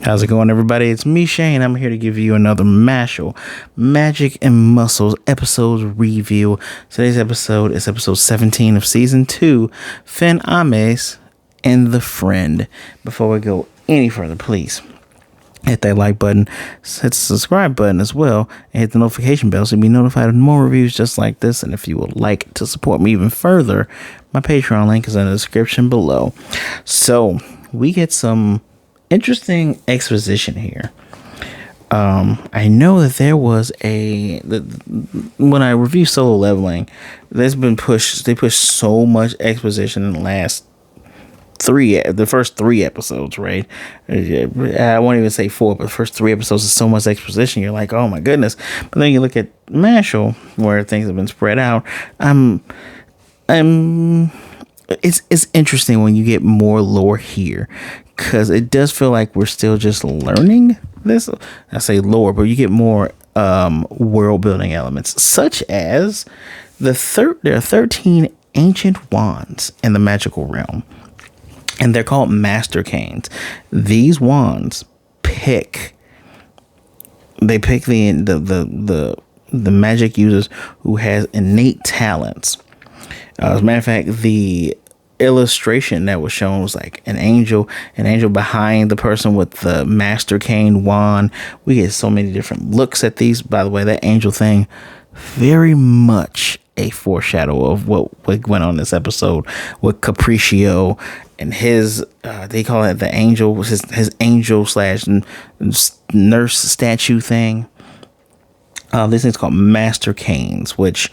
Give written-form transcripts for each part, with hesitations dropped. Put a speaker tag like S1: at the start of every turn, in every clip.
S1: How's it going, everybody? It's me, Shane. I'm here to give you another Mashle Magic and Muscles episodes review. Today's episode is episode 17 of season 2, Finn, Ames, and the Friend. Before we go any further, please hit that like button, hit the subscribe button as well, and hit the notification bell so you'll be notified of more reviews just like this. And if you would like to support me even further, my Patreon link is in the description below. So we get some interesting exposition here. I know that there was when I review Solo Leveling, they pushed so much exposition in the last the first 3 episodes, right? I won't even say 4, but the first 3 episodes is so much exposition. You're like, oh my goodness. But then you look at Mashle, where things have been spread out. It's interesting when you get more lore here, because it does feel like we're still just learning this. I say lore, but you get more world building elements, such as there are 13 ancient wands in the magical realm, and they're called master canes. These wands pick the magic users who has innate talents. As a matter of fact, the illustration that was shown was like an angel behind the person with the master cane wand. We get so many different looks at these. By the way, that angel thing, very much a foreshadow of what went on this episode with Capricio and his they call it the angel, his angel / nurse statue thing. This thing's called master canes, which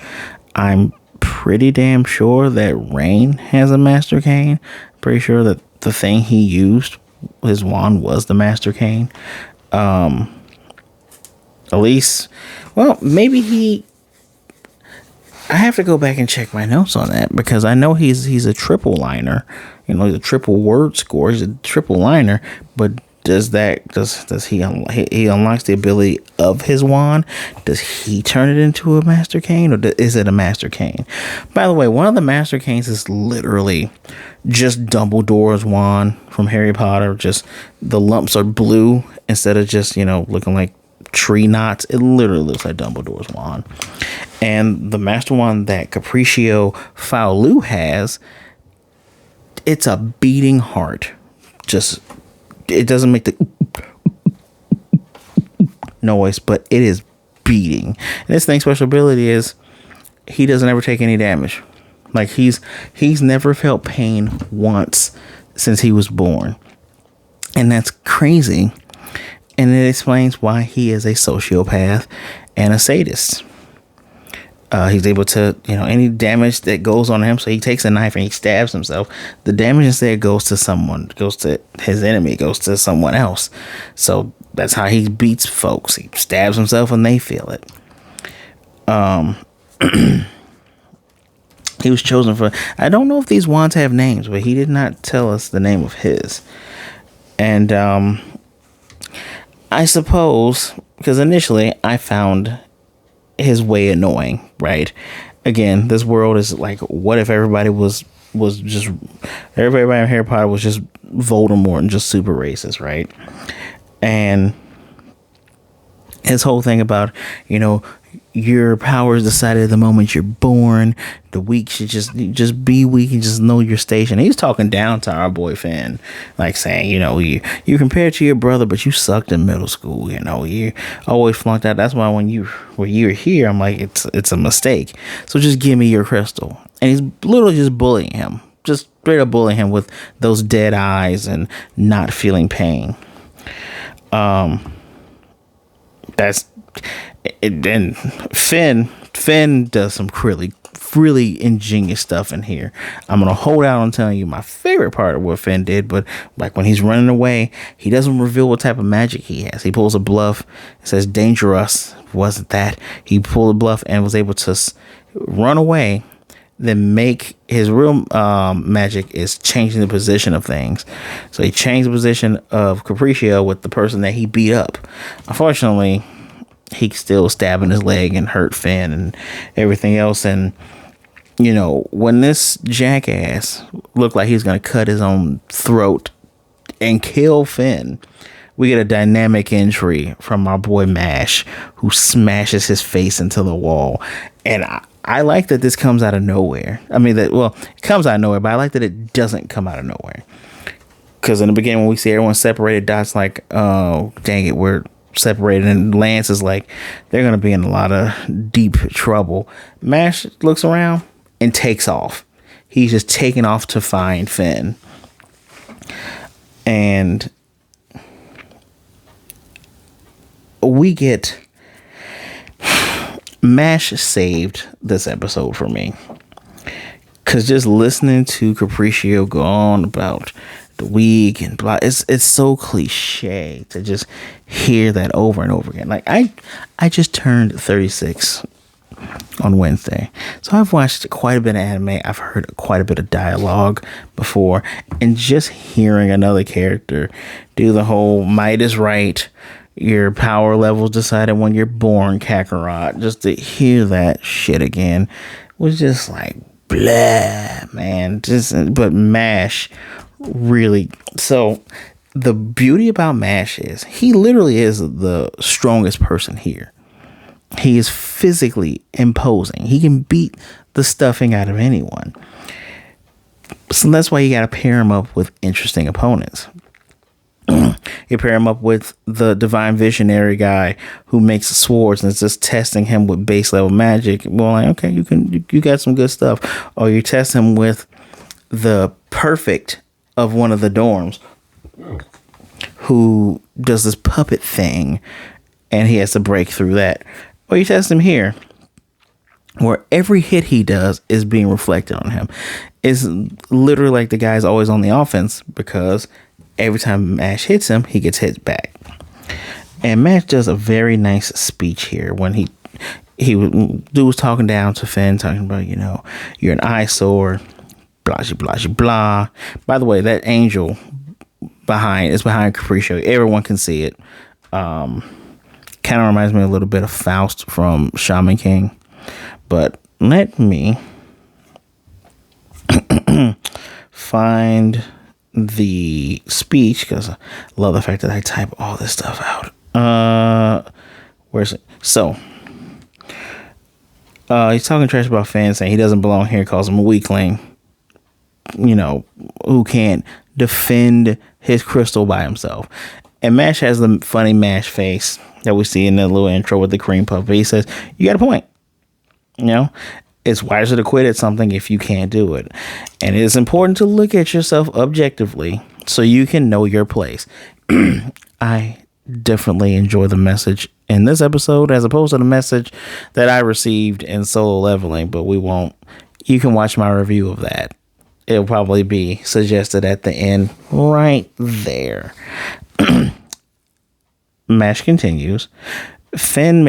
S1: I'm pretty damn sure that Rain has a master cane. Pretty sure that the thing he used, his wand, was the master cane. At least, well, maybe I have to go back and check my notes on that, because I know he's a triple liner. You know, he's a triple word score. He's a triple liner, but does he unlocks the ability of his wand? Does he turn it into a master cane, or is it a master cane? By the way, one of the master canes is literally just Dumbledore's wand from Harry Potter. Just the lumps are blue instead of just, looking like tree knots. It literally looks like Dumbledore's wand. And the master wand that Capricio Luo has, it's a beating heart. Just, it doesn't make the noise, but it is beating. And this thing's special ability is he doesn't ever take any damage. Like he's never felt pain once since he was born. And that's crazy. And it explains why he is a sociopath and a sadist. He's able to, any damage that goes on him. So he takes a knife and he stabs himself. The damage instead goes to his enemy, goes to someone else. So that's how he beats folks. He stabs himself and they feel it. He was chosen for, I don't know if these wands have names, but he did not tell us the name of his. And I suppose, because initially I found his way annoying, right? Again, this world is like, what if everybody was just, everybody in Harry Potter was just Voldemort and just super racist, right? And his whole thing about, your power is decided the moment you're born. The weak should just be weak and just know your station. He's talking down to our boy Finn, like saying, you compared to your brother, but you sucked in middle school. You always flunked out. That's why when you're here, I'm like, it's a mistake. So just give me your crystal. And he's literally just bullying him, just straight up bullying him with those dead eyes and not feeling pain. That's it. Then Finn does some really ingenious stuff in here. I'm gonna hold out on telling you my favorite part of what Finn did, but like when he's running away, he doesn't reveal what type of magic he has. He pulls a bluff. It says dangerous. Wasn't that? He pulled a bluff and was able to run away. Then make his real magic is changing the position of things. So he changed the position of Capricio with the person that he beat up. Unfortunately, he still stabbing his leg and hurt Finn and everything else. And when this jackass looked like he was gonna cut his own throat and kill Finn, we get a dynamic entry from our boy Mash, who smashes his face into the wall. And I like that this comes out of nowhere. I mean, it comes out of nowhere, but I like that it doesn't come out of nowhere. Because in the beginning, when we see everyone separated, Dot's like, oh, dang it, we're separated. And Lance is like, they're going to be in a lot of deep trouble. Mash looks around and takes off. He's just taking off to find Finn. And we get... Mash saved this episode for me. Because just listening to Capricio go on about the week and blah, it's so cliche to just hear that over and over again. Like, I just turned 36 on Wednesday, so I've watched quite a bit of anime. I've heard quite a bit of dialogue before, and just hearing another character do the whole might is right, your power levels decided when you're born, Kakarot, just to hear that shit again was just like blah, man. But Mash really, so the beauty about Mash is he literally is the strongest person here. He is physically imposing. He can beat the stuffing out of anyone. So that's why you got to pair him up with interesting opponents. You pair him up with the divine visionary guy who makes swords and is just testing him with base level magic. Well, like, okay, you got some good stuff. Or you test him with the perfect of one of the dorms who does this puppet thing and he has to break through that. Or you test him here where every hit he does is being reflected on him. It's literally like the guy's always on the offense because every time Mash hits him, he gets hit back. And Mash does a very nice speech here when he was talking down to Finn, talking about, you're an eyesore, blah, blah, blah, blah. By the way, that angel behind Capricio. Everyone can see it. Kind of reminds me a little bit of Faust from Shaman King. But let me find the speech because I love the fact that I type all this stuff out. Where's it? So he's talking trash about Finn, saying he doesn't belong here, calls him a weakling, who can't defend his crystal by himself. And Mash has the funny Mash face that we see in the little intro with the cream puff. He says, you got a point. It's wiser to quit at something if you can't do it. And it is important to look at yourself objectively so you can know your place. I definitely enjoy the message in this episode as opposed to the message that I received in Solo Leveling, but we won't. You can watch my review of that. It'll probably be suggested at the end right there. Mash continues. Finn's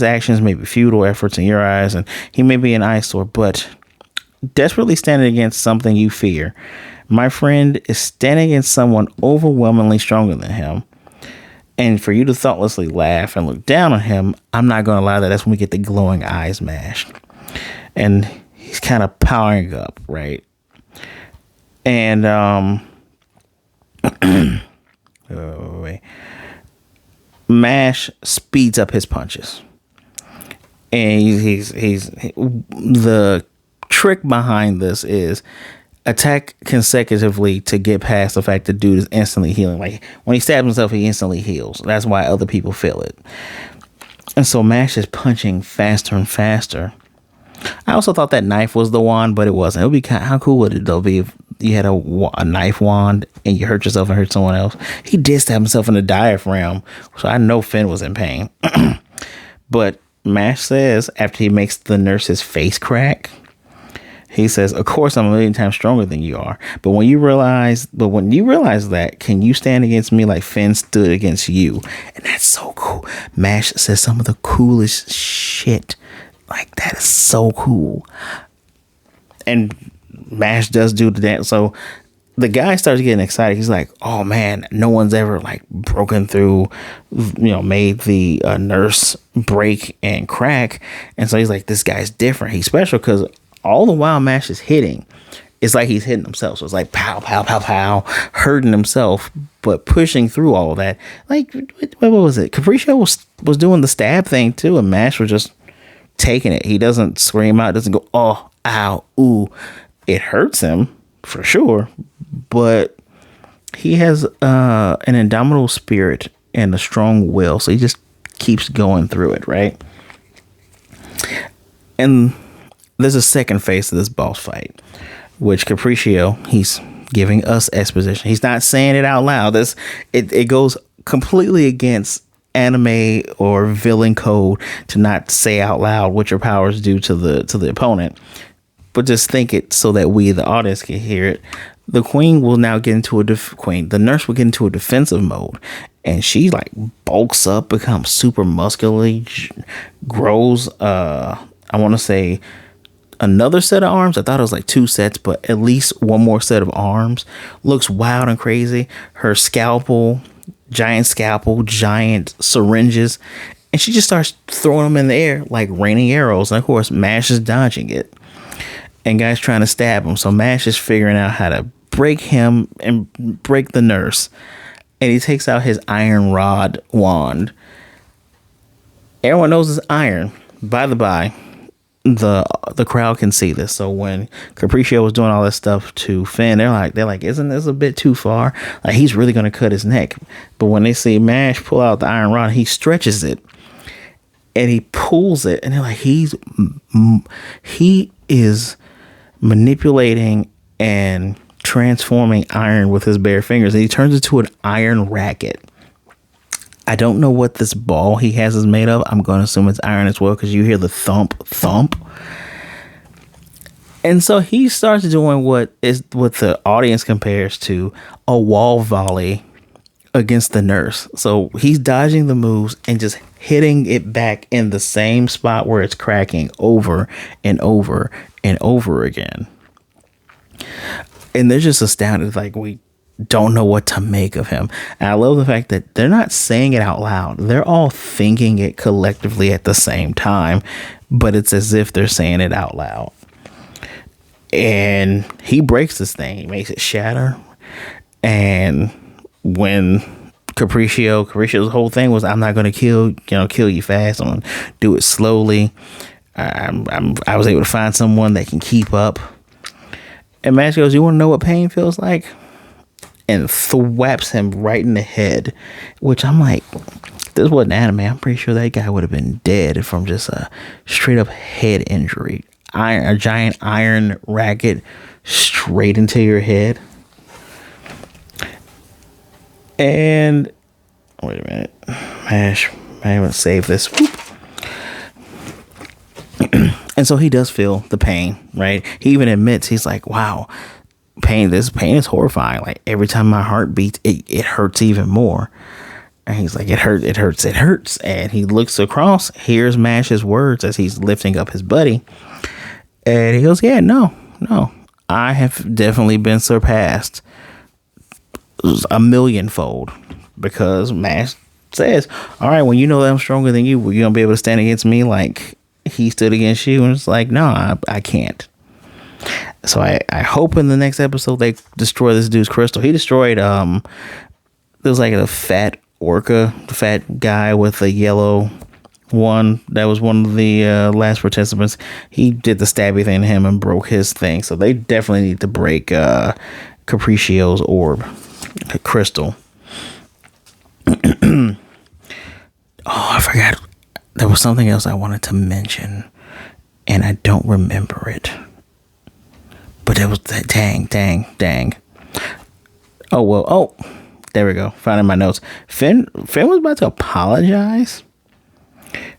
S1: actions may be futile efforts in your eyes, and he may be an eyesore, but desperately standing against something you fear. My friend is standing against someone overwhelmingly stronger than him. And for you to thoughtlessly laugh and look down on him, I'm not going to allow that. That's when we get the glowing eyes Mash. And he's kind of powering up, right? And, Mash speeds up his punches. And he's the trick behind this is attack consecutively to get past the fact the dude is instantly healing. Like when he stabs himself, he instantly heals. That's why other people feel it. And so Mash is punching faster and faster. I also thought that knife was the wand, but it wasn't. It would be how cool would it though be if you had a knife wand and you hurt yourself and hurt someone else? He did stab himself in the diaphragm, so I know Finn was in pain. But Mash says after he makes the nurse's face crack, he says, "Of course, I'm a million times stronger than you are. But when you realize that, can you stand against me like Finn stood against you?" And that's so cool. Mash says some of the coolest shit. Like, that is so cool. And Mash does do the dance. So the guy starts getting excited. He's like, oh man, no one's ever like broken through, made the nurse break and crack. And so he's like, this guy's different. He's special because all the while Mash is hitting, it's like he's hitting himself. So it's like pow, pow, pow, pow, hurting himself, but pushing through all that. Like, what was it? Capricio was doing the stab thing too, and Mash was just taking it. He doesn't scream out, doesn't go, oh, ow, ooh. It hurts him for sure, but he has an indomitable spirit and a strong will, so he just keeps going through it, right? And there's a second phase to this boss fight, which Capricio, he's giving us exposition. He's not saying it out loud. It goes completely against anime or villain code to not say out loud what your powers do to the opponent, but just think it so that we, the audience, can hear it. The queen will now get into the nurse will get into a defensive mode, and she like bulks up, becomes super muscular, grows, I want to say another set of arms. I thought it was like 2 sets, but at least one more set of arms. Looks wild and crazy. Her giant syringes, and she just starts throwing them in the air like raining arrows. And of course, Mash is dodging it, and guy's trying to stab him. So Mash is figuring out how to break him and break the nurse, and he takes out his iron rod wand. Everyone knows it's iron. By the by, the crowd can see this. So when Capricio was doing all this stuff to Finn, they're like, isn't this a bit too far? Like, he's really gonna cut his neck. But when they see Mash pull out the iron rod, he stretches it and he pulls it, and they're like, he is manipulating and transforming iron with his bare fingers, and he turns it into an iron racket. I don't know what this ball he has is made of. I'm going to assume it's iron as well, because you hear the thump, thump. And so he starts doing what the audience compares to a wall volley against the nurse. So he's dodging the moves and just hitting it back in the same spot where it's cracking over and over and over again. And they're just astounded, like, we don't know what to make of him. And I love the fact that they're not saying it out loud. They're all thinking it collectively at the same time, but it's as if they're saying it out loud. And he breaks this thing. He makes it shatter. And when Capricio's whole thing was, I'm not going to kill you fast. I'm going to do it slowly. I was able to find someone that can keep up. And Mash goes, you want to know what pain feels like? And thwaps him right in the head, which I'm like, if this wasn't anime, I'm pretty sure that guy would have been dead from just a straight up head injury. A giant iron racket straight into your head. And wait a minute, Mash, I'm gonna save this. And so he does feel the pain, right? He even admits, he's like, wow, this pain is horrifying. Like, every time my heart beats, it hurts even more. And he's like, it hurts. And he looks across, hears Mash's words as he's lifting up his buddy. And he goes, yeah, no, I have definitely been surpassed 1,000,000-fold, because Mash says, all right, when you know that I'm stronger than you, you're gonna be able to stand against me like he stood against you? And it's like, no, I can't. So I hope in the next episode they destroy this dude's crystal. He destroyed there was like a fat orca, fat guy with a yellow one. That was one of the last participants. He did the stabby thing to him and broke his thing. So they definitely need to break Capricio's orb crystal. Oh, I forgot. There was something else I wanted to mention, and I don't remember it. But it was that dang. Oh, well. Oh, there we go. Finding my notes. Finn was about to apologize,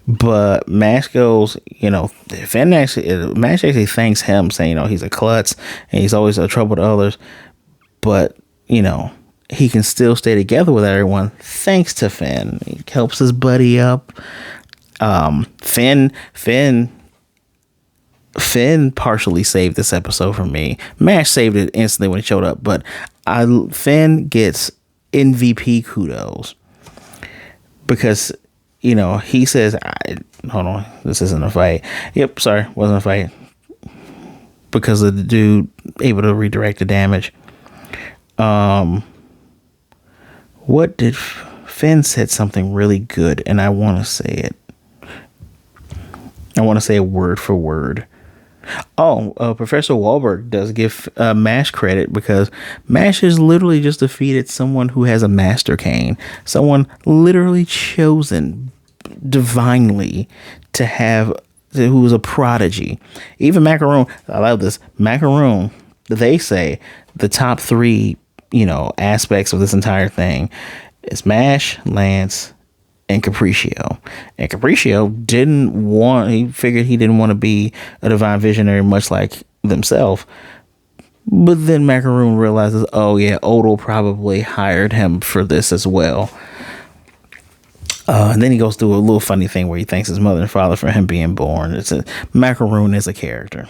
S1: but Mash goes, Mash actually thanks him, saying, he's a klutz and he's always a trouble to others. But, he can still stay together with everyone thanks to Finn. He helps his buddy up. Finn partially saved this episode for me. Mash saved it instantly when he showed up, but Finn gets MVP kudos because, he says, hold on, this isn't a fight. Yep, sorry, wasn't a fight. because of the dude able to redirect the damage. What did Finn said something really good, and I want to say it. I want to say it word for word. Professor Wahlberg does give Mash credit, because Mash has literally just defeated someone who has a master cane. Someone literally chosen divinely who was a prodigy. Even Macaroon, I love this. Macaroon, they say the top three, aspects of this entire thing is Mash, Lance, and Capricio. And Capricio he figured he didn't want to be a divine visionary, much like themselves. But then Macaroon realizes, oh yeah, Odal probably hired him for this as well. And then he goes through a little funny thing where he thanks his mother and father for him being born. Macaroon is a character.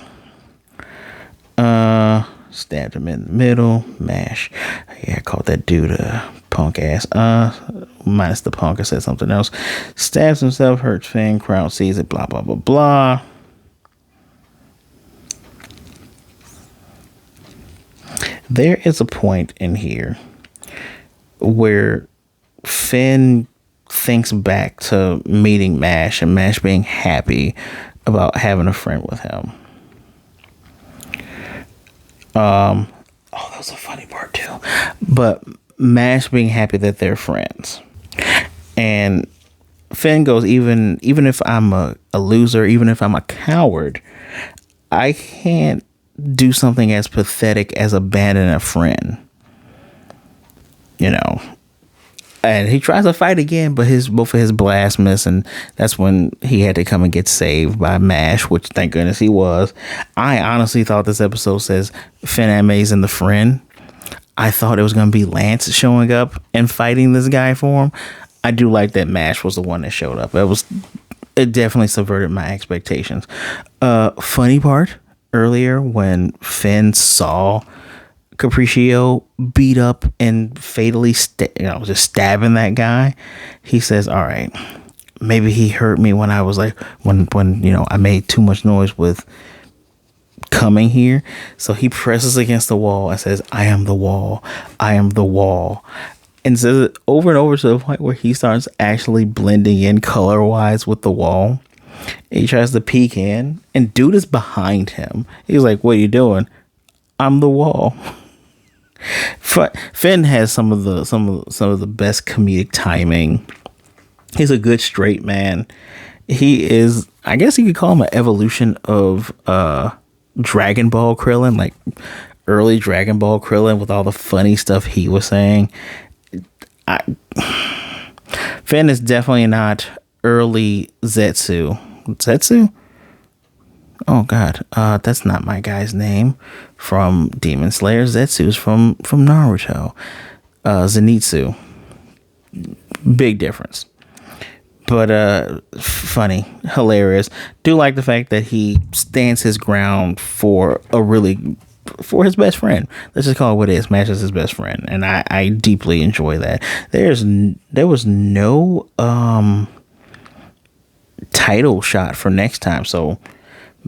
S1: Stabbed him in the middle. Mash. Yeah, I called that dude a punk ass. Minus the punk, I said something else. Stabs himself, hurts Finn, crowd sees it, blah, blah, blah, blah. There is a point in here where Finn thinks back to meeting Mash and Mash being happy about having a friend with him. That was a funny part too. But Mash being happy that they're friends. And Finn goes, even if I'm a loser, even if I'm a coward, I can't do something as pathetic as abandon a friend. And he tries to fight again, but both of his blasts miss, and that's when he had to come and get saved by Mash, which thank goodness he was. I honestly thought this episode says Finn, Ames, and the friend. I thought it was going to be Lance showing up and fighting this guy for him. I do like that Mash was the one that showed up. It definitely subverted my expectations. Funny part earlier when Finn saw Capricio beat up and fatally just stabbing that guy, he says, all right, maybe he hurt me when I was when I made too much noise with coming here. So he presses against the wall and says, I am the wall, I am the wall, and says it over and over to the point where he starts actually blending in color wise with the wall. He tries to peek in, and dude is behind him. He's like, what are you doing? I'm the wall. Finn has some of the best comedic timing. He's a good straight man. He is, I guess you could call him an evolution of Dragon Ball Krillin, like early Dragon Ball Krillin, with all the funny stuff he was saying. Finn is definitely not early Zetsu. Oh God, that's not my guy's name from Demon Slayer. Zetsu's from Naruto. Zenitsu. Big difference. But funny, hilarious. Do like the fact that he stands his ground for his best friend. Let's just call it what it is. Mash is his best friend, and I deeply enjoy that. There was no title shot for next time, so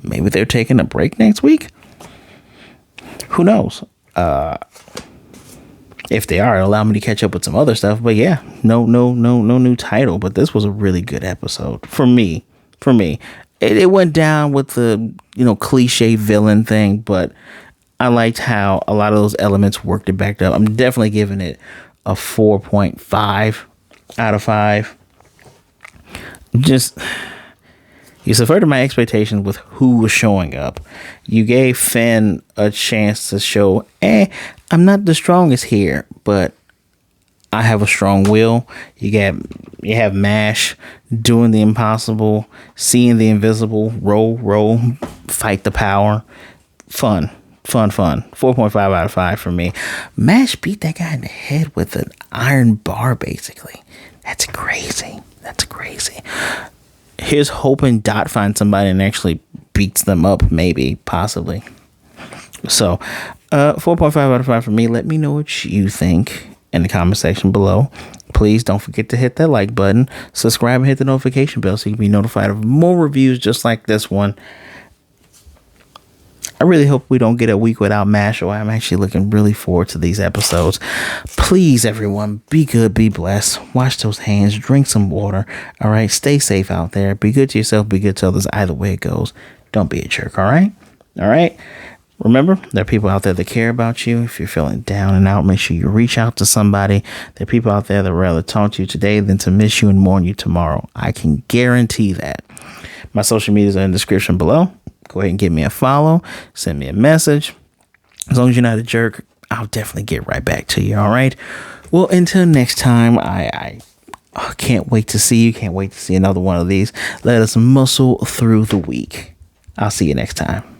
S1: maybe they're taking a break next week. Who knows? If they are, it'll allow me to catch up with some other stuff. But yeah, no new title. But this was a really good episode for me. It went down with the cliche villain thing, but I liked how a lot of those elements worked it back up. I'm definitely giving it a 4.5 out of 5. You subverted my expectations with who was showing up. You gave Finn a chance to show, I'm not the strongest here, but I have a strong will. You have Mash doing the impossible, seeing the invisible, roll, fight the power. Fun. 4.5 out of 5 for me. Mash beat that guy in the head with an iron bar, basically. That's crazy. Here's hoping Dot finds somebody and actually beats them up, maybe, possibly. So, 4.5 out of 5 for me. Let me know what you think in the comment section below. Please don't forget to hit that like button, subscribe, and hit the notification bell so you can be notified of more reviews just like this one. I really hope we don't get a week without Mashle. I'm actually looking really forward to these episodes. Please, everyone, be good, be blessed. Wash those hands, drink some water. All right, stay safe out there. Be good to yourself, be good to others. Either way it goes, don't be a jerk. All right. Remember, there are people out there that care about you. If you're feeling down and out, make sure you reach out to somebody. There are people out there that would rather talk to you today than to miss you and mourn you tomorrow. I can guarantee that. My social medias are in the description below. Go ahead and give me a follow. Send me a message. As long as you're not a jerk, I'll definitely get right back to you. All right. Well, until next time, I can't wait to see you. Can't wait to see another one of these. Let us muscle through the week. I'll see you next time.